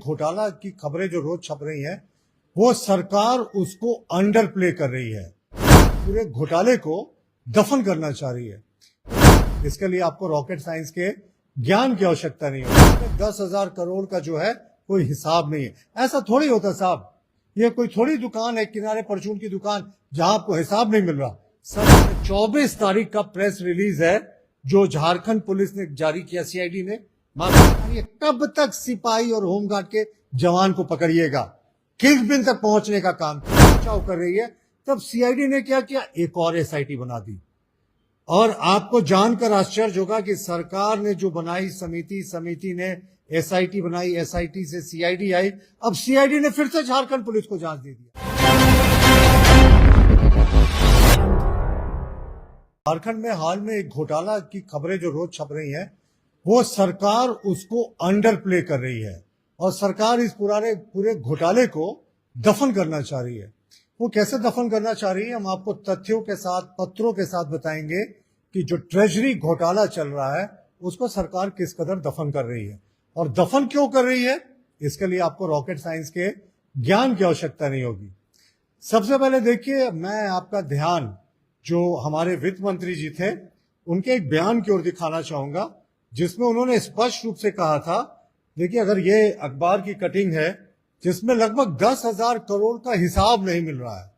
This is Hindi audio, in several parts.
घोटाला की खबरें जो रोज छप रही हैं, वो सरकार उसको अंडर प्ले कर रही है, पूरे घोटाले को दफन करना चाह रही है। इसके लिए आपको रॉकेट साइंस के ज्ञान की आवश्यकता नहीं होती। 10,000 करोड़ का जो है कोई हिसाब नहीं है। ऐसा थोड़ी होता साहब, ये कोई थोड़ी दुकान है किनारे परचून की दुकान जहां आपको हिसाब नहीं मिल रहा। सर 24 तारीख का प्रेस रिलीज है जो झारखंड पुलिस ने जारी किया, सीआईडी ने। ये कब तक सिपाही और होमगार्ड के जवान को पकड़िएगा? किस बिन तक पहुंचने का काम बचाव कर रही है। तब सीआईडी ने क्या किया, एक और एसआईटी बना दी। और आपको जानकर आश्चर्य होगा कि सरकार ने जो बनाई समिति ने एसआईटी बनाई, एसआईटी से सीआईडी आई, अब सीआईडी ने फिर से झारखंड पुलिस को जांच दे दिया। झारखंड में हाल में एक घोटाला की खबरें जो रोज छप रही हैं, वो सरकार उसको अंडर प्ले कर रही है और सरकार इस पूरे घोटाले को दफन करना चाह रही है। वो कैसे दफन करना चाह रही है, हम आपको तथ्यों के साथ, पत्रों के साथ बताएंगे कि जो ट्रेजरी घोटाला चल रहा है उसको सरकार किस कदर दफन कर रही है और दफन क्यों कर रही है। इसके लिए आपको रॉकेट साइंस के ज्ञान की आवश्यकता नहीं होगी। सबसे पहले देखिए, मैं आपका ध्यान जो हमारे वित्त मंत्री जी थे उनके एक बयान की ओर दिखाना चाहूंगा, जिसमें उन्होंने स्पष्ट रूप से कहा था, देखिए अगर ये अखबार की कटिंग है जिसमें लगभग 10,000 करोड़ का हिसाब नहीं मिल रहा है,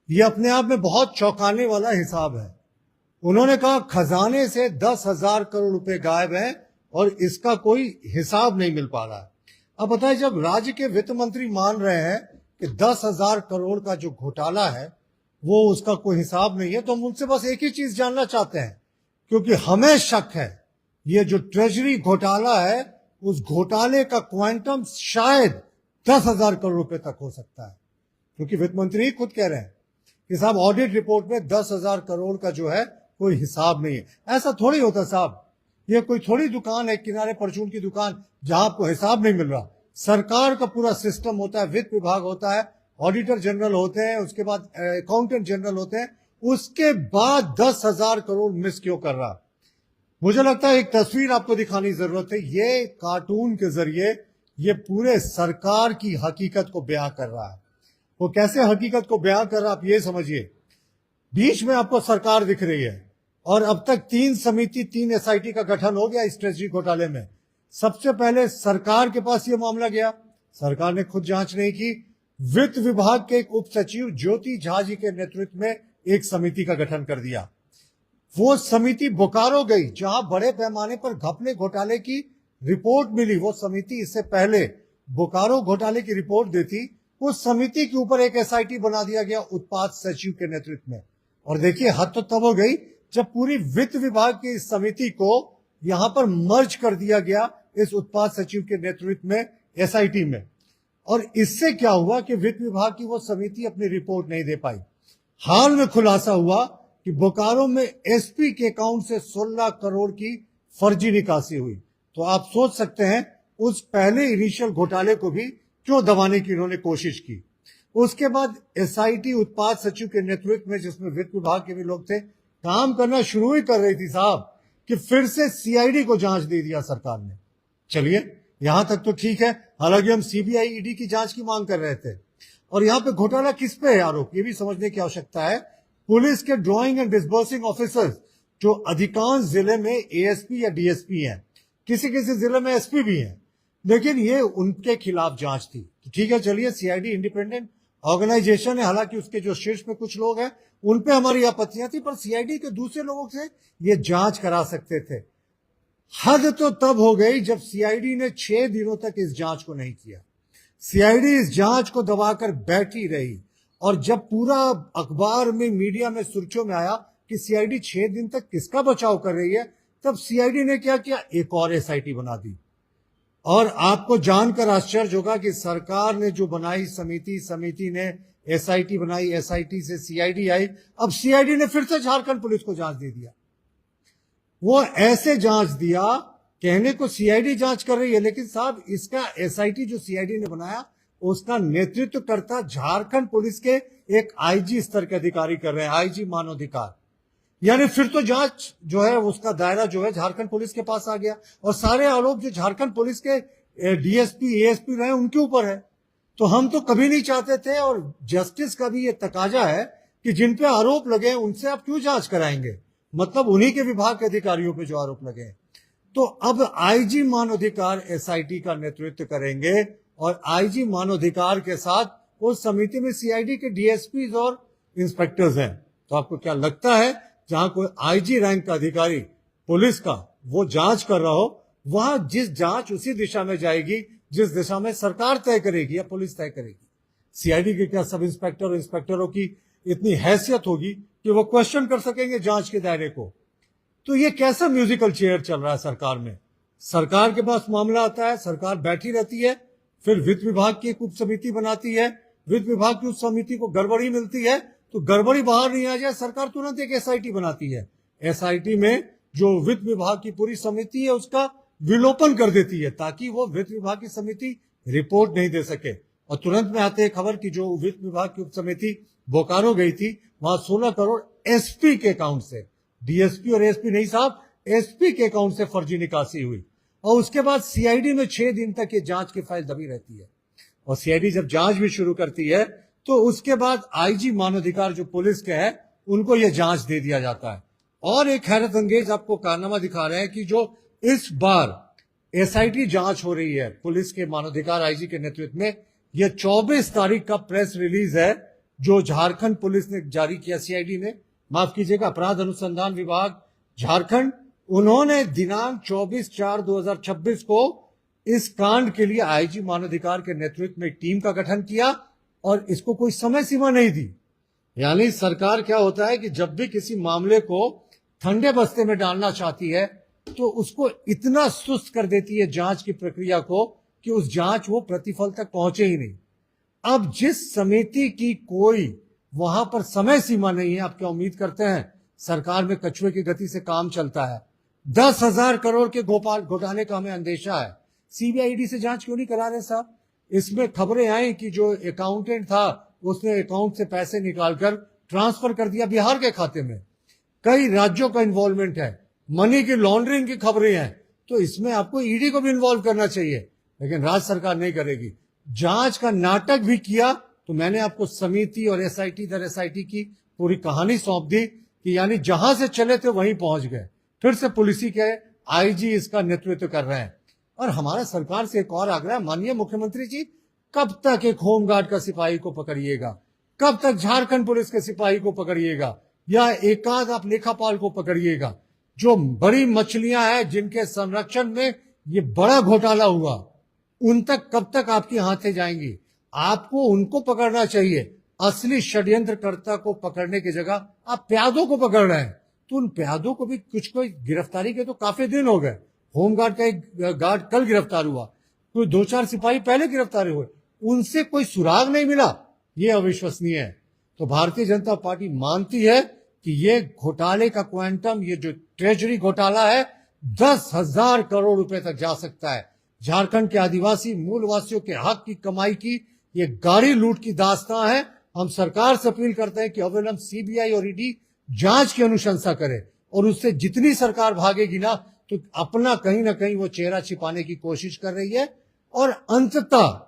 ये अपने आप में बहुत चौंकाने वाला हिसाब है। उन्होंने कहा खजाने से 10,000 करोड़ रुपए गायब हैं और इसका कोई हिसाब नहीं मिल पा रहा है। अब बताइए, जब राज्य के वित्त मंत्री मान रहे हैं कि 10,000 करोड़ का जो घोटाला है वो उसका कोई हिसाब नहीं है, तो हम उनसे बस एक ही चीज जानना चाहते हैं, क्योंकि हमें शक है ये जो ट्रेजरी घोटाला है उस घोटाले का क्वांटम शायद 10,000 करोड़ रुपए तक हो सकता है, क्योंकि वित्त मंत्री खुद कह रहे हैं कि साहब ऑडिट रिपोर्ट में 10,000 करोड़ का जो है कोई हिसाब नहीं है। ऐसा थोड़ी होता साहब, ये कोई थोड़ी दुकान है किनारे परचून की दुकान जहां आपको हिसाब नहीं मिल रहा। सरकार का पूरा सिस्टम होता है, वित्त विभाग होता है, ऑडिटर जनरल होते हैं, उसके बाद अकाउंटेंट जनरल होते हैं, उसके बाद 10,000 करोड़ मिस क्यों कर रहा। मुझे लगता है एक तस्वीर आपको दिखानी जरूरत है। ये कार्टून के जरिए ये पूरे सरकार की हकीकत को बयां कर रहा है। वो कैसे हकीकत को बयां कर रहा है आप ये समझिए। बीच में आपको सरकार दिख रही है और अब तक 3 एसआईटी का गठन हो गया इस ट्रेजरी घोटाले में। सबसे पहले सरकार के पास ये मामला गया, सरकार ने खुद जांच नहीं की। वित्त विभाग के एक उप सचिव ज्योति झा जी के नेतृत्व में एक समिति का गठन कर दिया। वो समिति बोकारो गई जहां बड़े पैमाने पर घपले घोटाले की रिपोर्ट मिली। वो समिति इससे पहले बोकारो घोटाले की रिपोर्ट देती, उस समिति के ऊपर एक एसआईटी बना दिया गया उत्पाद सचिव के नेतृत्व में। और देखिए हद तो तब हो गई जब पूरी वित्त विभाग की इस समिति को यहां पर मर्ज कर दिया गया इस उत्पाद सचिव के नेतृत्व में एसआईटी में। और इससे क्या हुआ कि वित्त विभाग की वो समिति अपनी रिपोर्ट नहीं दे पाई। हाल में खुलासा हुआ कि बोकारो में एसपी के अकाउंट से 16 करोड़ की फर्जी निकासी हुई। तो आप सोच सकते हैं उस पहले इनिशियल घोटाले को भी क्यों दबाने की इन्होंने कोशिश की। उसके बाद एसआईटी उत्पाद सचिव के नेतृत्व में, जिसमें वित्त विभाग के भी लोग थे, काम करना शुरू ही कर रही थी साहब कि फिर से सीआईडी को जांच दे दिया सरकार ने। चलिए यहां तक तो ठीक है, हालांकि हम सीबीआई ईडी की जांच की मांग कर रहे थे। और यहां पे घोटाला किस पे है आरोप, ये भी समझने की आवश्यकता है। पुलिस के ड्रॉइंग एंड डिसबर्सिंग ऑफिसर्स जो अधिकांश जिले में एएसपी या डीएसपी हैं, किसी किसी जिले में एसपी भी हैं, लेकिन ये उनके खिलाफ जांच थी। तो ठीक है, चलिए सीआईडी इंडिपेंडेंट ऑर्गेनाइजेशन है, हालांकि उसके जो शीर्ष में कुछ लोग हैं उन पे हमारी आपत्तियां थी, पर सीआईडी के दूसरे लोगों से ये जांच करा सकते थे। हद तो तब हो गई जब सीआईडी ने 6 दिनों तक इस जांच को नहीं किया। सीआईडी इस जांच को दबाकर बैठी रही और जब पूरा अखबार में, मीडिया में सुर्खियों में आया कि सीआईडी 6 दिन तक किसका बचाव कर रही है, तब सीआईडी ने क्या किया, एक और एसआईटी बना दी। और आपको जानकर आश्चर्य होगा कि सरकार ने जो बनाई समिति ने एसआईटी बनाई, एसआईटी से सीआईडी आई, अब सीआईडी ने फिर से झारखंड पुलिस को जांच दे दिया। वो ऐसे जांच दिया, कहने को सीआईडी जांच कर रही है, लेकिन साहब इसका एसआईटी जो सीआईडी ने बनाया उसका नेतृत्व करता झारखंड पुलिस के एक आईजी स्तर के अधिकारी कर रहे हैं, आईजी मानवाधिकार। यानी फिर तो जांच जो है उसका दायरा जो है झारखंड पुलिस के पास आ गया और सारे आरोप जो झारखंड पुलिस के डीएसपी एएसपी रहे उनके ऊपर है। तो हम तो कभी नहीं चाहते थे, और जस्टिस का भी ये तकाजा है कि जिन पे आरोप लगे हैं उनसे आप क्यों जांच कराएंगे, मतलब उन्हीं के विभाग के अधिकारियों पे जो आरोप लगे हैं। तो अब आईजी मानवाधिकार एसआईटी का नेतृत्व करेंगे, और आईजी मानवाधिकार के साथ उस समिति में सीआईडी के डीएसपी और इंस्पेक्टर्स हैं। तो आपको क्या लगता है, जहां कोई आईजी रैंक का अधिकारी पुलिस का वो जांच कर रहा हो, वहां जिस जांच उसी दिशा में जाएगी जिस दिशा में सरकार तय करेगी या पुलिस तय करेगी। सीआईडी के क्या सब इंस्पेक्टर और इंस्पेक्टरों की इतनी हैसियत होगी कि वो क्वेश्चन कर सकेंगे जांच के दायरे को? तो ये कैसा म्यूजिकल चेयर चल रहा है सरकार में? सरकार के पास मामला आता है, सरकार बैठी रहती है, फिर वित्त विभाग की एक उप समिति बनाती है, वित्त विभाग की उप समिति को गड़बड़ी मिलती है, तो गड़बड़ी बाहर नहीं आ जाए, सरकार तुरंत एक एसआईटी बनाती है। एसआईटी में जो वित्त विभाग की पूरी समिति है उसका विलोपन कर देती है, ताकि वो वित्त विभाग की समिति रिपोर्ट नहीं दे सके। और तुरंत में आते हैं खबर की जो वित्त विभाग की उप समिति बोकारो गई थी, वहां 16 करोड़ एसपी के अकाउंट से, डीएसपी और एसपी नहीं साहब, एसपी के अकाउंट से फर्जी निकासी हुई। और उसके बाद सीआईडी में 6 दिन तक ये जांच की फाइल दबी रहती है, और सीआईडी जब जांच भी शुरू करती है तो उसके बाद आईजी मानवाधिकार जो पुलिस के हैं उनको यह जांच दे दिया जाता है। और एक हैरत अंगेज आपको कारनामा दिखा रहे हैं कि जो इस बार एसआईटी जांच हो रही है पुलिस के मानवाधिकार आईजी के नेतृत्व में, यह 24 तारीख का प्रेस रिलीज है जो झारखंड पुलिस ने जारी किया। सीआईडी ने, माफ कीजिएगा, अपराध अनुसंधान विभाग झारखंड, उन्होंने दिनांक 24/4/2026 को इस कांड के लिए आईजी मानवाधिकार के नेतृत्व में एक टीम का गठन किया, और इसको कोई समय सीमा नहीं दी। यानी सरकार क्या होता है कि जब भी किसी मामले को ठंडे बस्ते में डालना चाहती है तो उसको इतना सुस्त कर देती है जांच की प्रक्रिया को कि उस जांच वो प्रतिफल तक पहुंचे ही नहीं। अब जिस समिति की कोई वहां पर समय सीमा नहीं है, आप क्या उम्मीद करते हैं सरकार में कछुए की गति से काम चलता है? 10,000 करोड़ के घोटाले का हमें अंदेशा है। सीबीआईडी से जांच क्यों नहीं करा रहे साहब? इसमें खबरें आई कि जो अकाउंटेंट था उसने अकाउंट से पैसे निकालकर ट्रांसफर कर दिया बिहार के खाते में। कई राज्यों का इन्वॉल्वमेंट है, मनी की लॉन्ड्रिंग की खबरें हैं। तो इसमें आपको ईडी को भी इन्वॉल्व करना चाहिए, लेकिन राज्य सरकार नहीं करेगी। जांच का नाटक भी किया तो मैंने आपको समिति और एसआईटी दर एसआईटी की पूरी कहानी सौंप दी कि यानी जहां से चले थे वहीं पहुंच गए। फिर से पुलिस के आईजी इसका नेतृत्व कर रहे हैं। और हमारा सरकार से एक और आग्रह, माननीय मुख्यमंत्री जी, कब तक एक होमगार्ड का सिपाही को पकड़िएगा? कब तक झारखंड पुलिस के सिपाही को पकड़िएगा, या एकाध आप लेखापाल को पकड़िएगा? जो बड़ी मछलियां हैं जिनके संरक्षण में ये बड़ा घोटाला हुआ, उन तक कब तक आपकी हाथें जाएंगी? आपको उनको पकड़ना चाहिए। असली षड्यंत्रकर्ता को पकड़ने की जगह आप प्यादों को पकड़ रहे हैं। तो उन प्यादों को भी कुछ कोई गिरफ्तारी के तो काफी दिन हो गए। होमगार्ड का एक गार्ड कल गिरफ्तार हुआ, कोई 2-4 सिपाही पहले गिरफ्तार हुए, उनसे कोई सुराग नहीं मिला। ये अविश्वसनीय है। तो भारतीय जनता पार्टी मानती है कि ये घोटाले का क्वांटम, ये जो ट्रेजरी घोटाला है, 10,000 करोड़ रुपए तक जा सकता है। झारखंड के आदिवासी मूलवासियों के हक की कमाई की ये गाड़ी लूट की दास्तां है। हम सरकार से अपील करते हैं कि अविलंब सीबीआई और ईडी जांच की अनुशंसा करे, और उससे जितनी सरकार भागेगी ना तो अपना कहीं ना कहीं वो चेहरा छिपाने की कोशिश कर रही है। और अंततः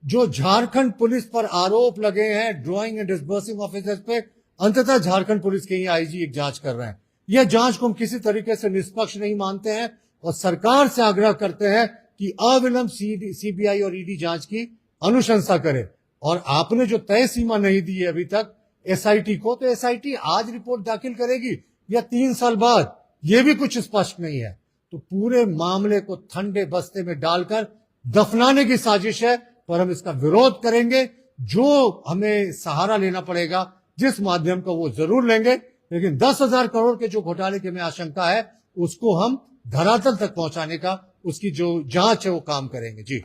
जो झारखंड पुलिस पर आरोप लगे हैं ड्रॉइंग एंड डिसबर्सिंग ऑफिसर्स पे, अंततः झारखंड पुलिस के ही आईजी एक जांच कर रहे हैं। यह जांच को हम किसी तरीके से निष्पक्ष नहीं मानते हैं, और सरकार से आग्रह करते हैं कि अविलंब सीबीआई और ईडी जांच की अनुशंसा करे। और आपने जो तय सीमा नहीं दी है अभी तक एसआईटी को, तो एसआईटी आज रिपोर्ट दाखिल करेगी या 3 साल बाद, यह भी कुछ स्पष्ट नहीं है। तो पूरे मामले को ठंडे बस्ते में डालकर दफनाने की साजिश है, पर हम इसका विरोध करेंगे। जो हमें सहारा लेना पड़ेगा, जिस माध्यम का, वो जरूर लेंगे, लेकिन 10,000 करोड़ के जो घोटाले की हमें आशंका है उसको हम धरातल तक पहुंचाने का, उसकी जो जांच है वो काम करेंगे। जी,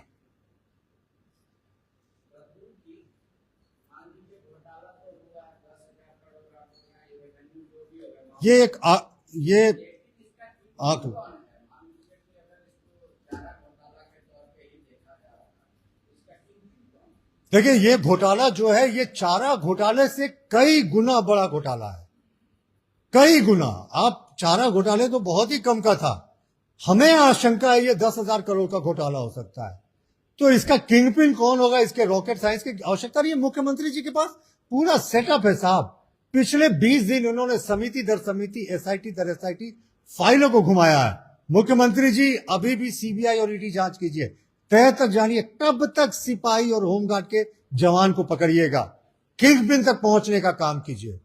ये एक ये आंकड़ा, देखिए ये घोटाला जो है ये चारा घोटाले से कई गुना बड़ा घोटाला है, कई गुना। आप चारा घोटाले तो बहुत ही कम का था, हमें आशंका है ये 10,000 करोड़ का घोटाला हो सकता है। तो इसका किंगपिन कौन होगा, इसके रॉकेट साइंस की आवश्यकता नहीं है। मुख्यमंत्री जी के पास पूरा सेटअप है साहब। पिछले 20 दिन उन्होंने समिति दर समिति, एसआईटी दर एसआईटी फाइलों को घुमाया है। मुख्यमंत्री जी अभी भी सीबीआई और ईडी जांच कीजिए, तह तक जानिए कब तक सिपाही और होमगार्ड के जवान को पकड़िएगा, किंगपिन तक पहुंचने का काम कीजिए।